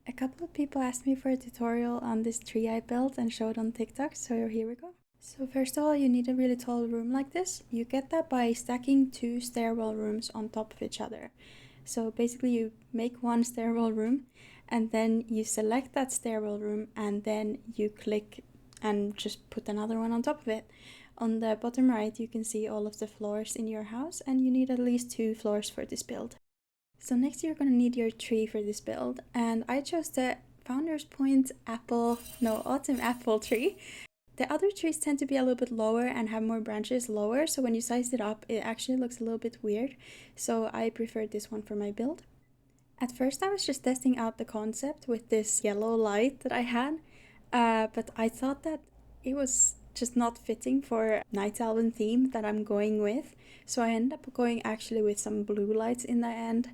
A couple of people asked me for a tutorial on this tree I built and showed on TikTok, so here we go. So first of all, you need a really tall room like this. You get that by stacking two stairwell rooms on top of each other. So basically you make one stairwell room and then you select that stairwell room and then you click and just put another one on top of it. On the bottom right you can see all of the floors in your house, and you need at least 2 floors for this build. So next you're going to need your tree for this build, and I chose the Founder's Point autumn apple tree. The other trees tend to be a little bit lower and have more branches lower, so when you size it up it actually looks a little bit weird, so I preferred this one for my build. At first I was just testing out the concept with this yellow light that I had, but I thought that it was just not fitting for Night Elven theme that I'm going with, so I ended up going actually with some blue lights in the end,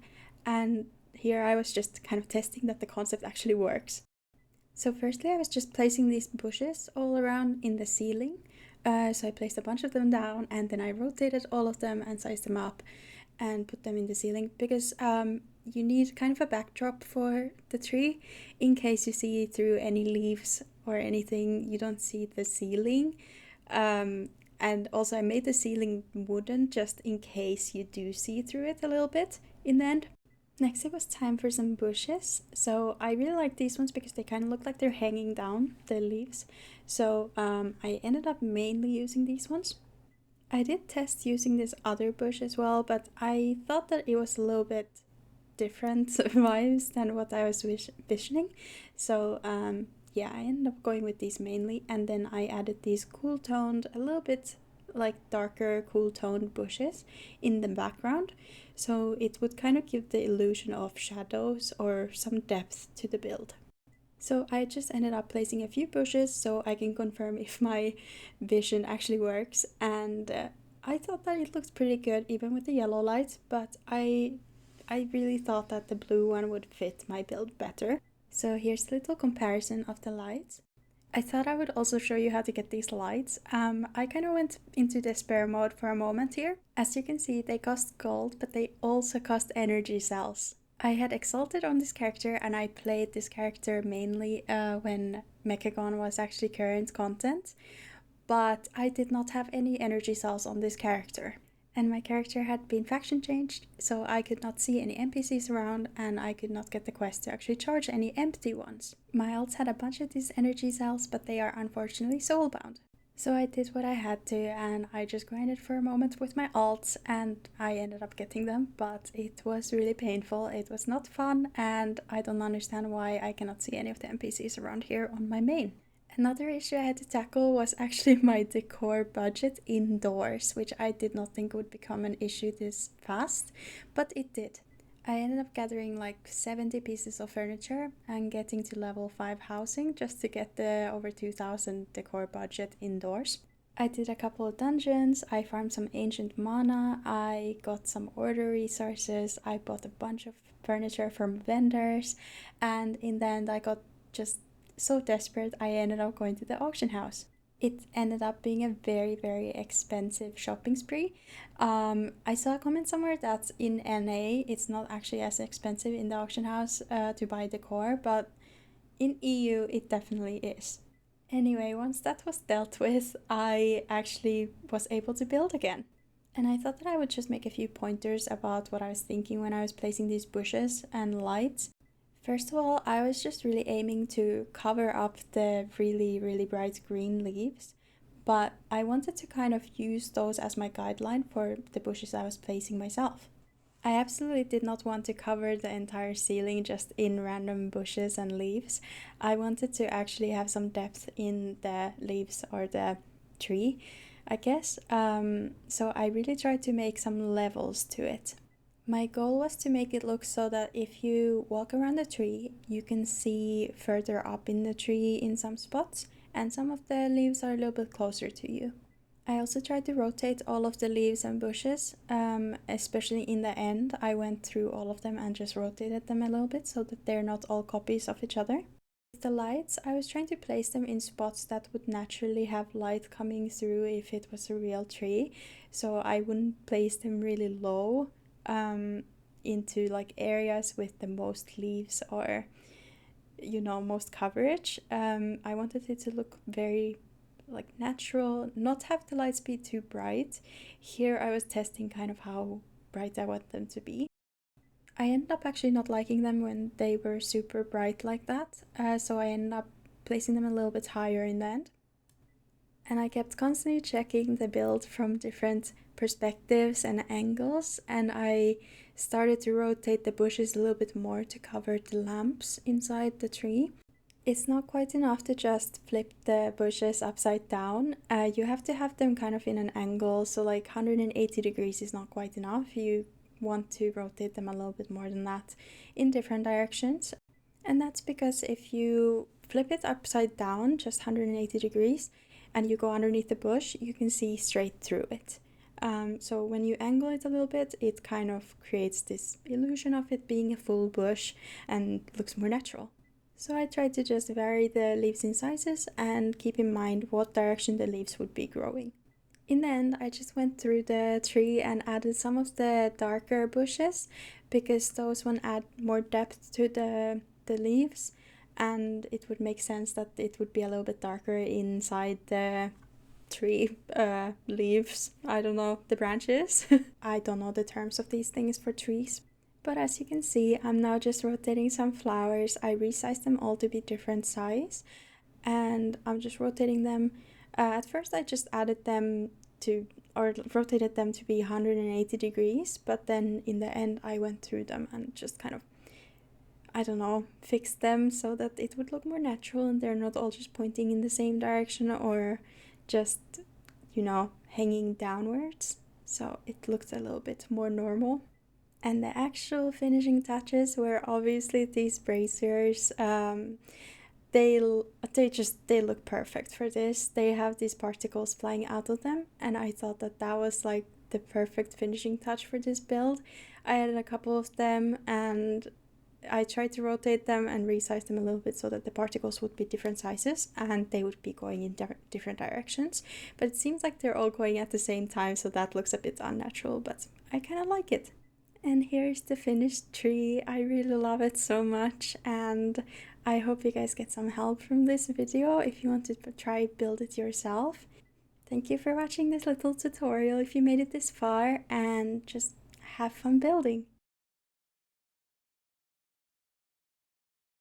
and here I was just kind of testing that the concept actually works. So firstly I was just placing these bushes all around in the ceiling, so I placed a bunch of them down and then I rotated all of them and sized them up and put them in the ceiling because you need kind of a backdrop for the tree in case you see through any leaves or anything, you don't see the ceiling. And also I made the ceiling wooden just in case you do see through it a little bit in the end. Next it was time for some bushes. So I really like these ones because they kind of look like they're hanging down, the leaves. So I ended up mainly using these ones. I did test using this other bush as well, but I thought that it was a little bit different vibes than what I was visioning. So yeah, I ended up going with these mainly, and then I added these cool toned, a little bit like darker cool toned bushes in the background, so it would kind of give the illusion of shadows or some depth to the build. So I just ended up placing a few bushes so I can confirm if my vision actually works, and I thought that it looked pretty good even with the yellow light, but I really thought that the blue one would fit my build better. So here's a little comparison of the lights. I thought I would also show you how to get these lights. I kind of went into despair mode for a moment here. As you can see, they cost gold, but they also cost energy cells. I had exalted on this character and I played this character mainly when Mechagon was actually current content, but I did not have any energy cells on this character. And my character had been faction changed, so I could not see any NPCs around and I could not get the quest to actually charge any empty ones. My alts had a bunch of these energy cells, but they are unfortunately soulbound. So I did what I had to and I just grinded for a moment with my alts and I ended up getting them, but it was really painful, it was not fun, and I don't understand why I cannot see any of the NPCs around here on my main. Another issue I had to tackle was actually my decor budget indoors, which I did not think would become an issue this fast, but it did. I ended up gathering like 70 pieces of furniture and getting to level 5 housing just to get the over 2000 decor budget indoors. I did a couple of dungeons, I farmed some ancient mana, I got some order resources, I bought a bunch of furniture from vendors, and in the end I got just so desperate I ended up going to the auction house. It ended up being a very, very expensive shopping spree. I saw a comment somewhere that in NA it's not actually as expensive in the auction house to buy decor, but in EU it definitely is. Anyway, once that was dealt with, I actually was able to build again. And I thought that I would just make a few pointers about what I was thinking when I was placing these bushes and lights. First of all, I was just really aiming to cover up the really, really bright green leaves, but I wanted to kind of use those as my guideline for the bushes I was placing myself. I absolutely did not want to cover the entire ceiling just in random bushes and leaves. I wanted to actually have some depth in the leaves or the tree, I guess. So I really tried to make some levels to it. My goal was to make it look so that if you walk around the tree, you can see further up in the tree in some spots, and some of the leaves are a little bit closer to you. I also tried to rotate all of the leaves and bushes, especially in the end. I went through all of them and just rotated them a little bit so that they're not all copies of each other. With the lights, I was trying to place them in spots that would naturally have light coming through if it was a real tree, so I wouldn't place them really low into like areas with the most leaves or you know, most coverage. I wanted it to look very like natural, not have the lights be too bright. Here I was testing kind of how bright I want them to be. I ended up actually not liking them when they were super bright like that, so I ended up placing them a little bit higher in the end. And I kept constantly checking the build from different perspectives and angles, and I started to rotate the bushes a little bit more to cover the lamps inside the tree. It's not quite enough to just flip the bushes upside down. You have to have them kind of in an angle, so like 180 degrees is not quite enough. You want to rotate them a little bit more than that in different directions. And that's because if you flip it upside down, just 180 degrees, and you go underneath the bush, you can see straight through it. So when you angle it a little bit, it kind of creates this illusion of it being a full bush and looks more natural. So I tried to just vary the leaves in sizes and keep in mind what direction the leaves would be growing. In the end, I just went through the tree and added some of the darker bushes because those one add more depth to the leaves, and it would make sense that it would be a little bit darker inside the tree leaves. I don't know, the branches. I don't know the terms of these things for trees. But as you can see, I'm now just rotating some flowers. I resized them all to be different size, and I'm just rotating them. At first I just added them to, or rotated them to be 180 degrees, but then in the end I went through them and just kind of, I don't know, fixed them so that it would look more natural and they're not all just pointing in the same direction or just, you know, hanging downwards. So it looked a little bit more normal. And the actual finishing touches were obviously these braziers. They look perfect for this. They have these particles flying out of them, and I thought that that was like the perfect finishing touch for this build. I added a couple of them, and I tried to rotate them and resize them a little bit so that the particles would be different sizes and they would be going in different directions. But it seems like they're all going at the same time, so that looks a bit unnatural, but I kind of like it. And here's the finished tree. I really love it so much, and I hope you guys get some help from this video if you want to try build it yourself. Thank you for watching this little tutorial if you made it this far, and just have fun building.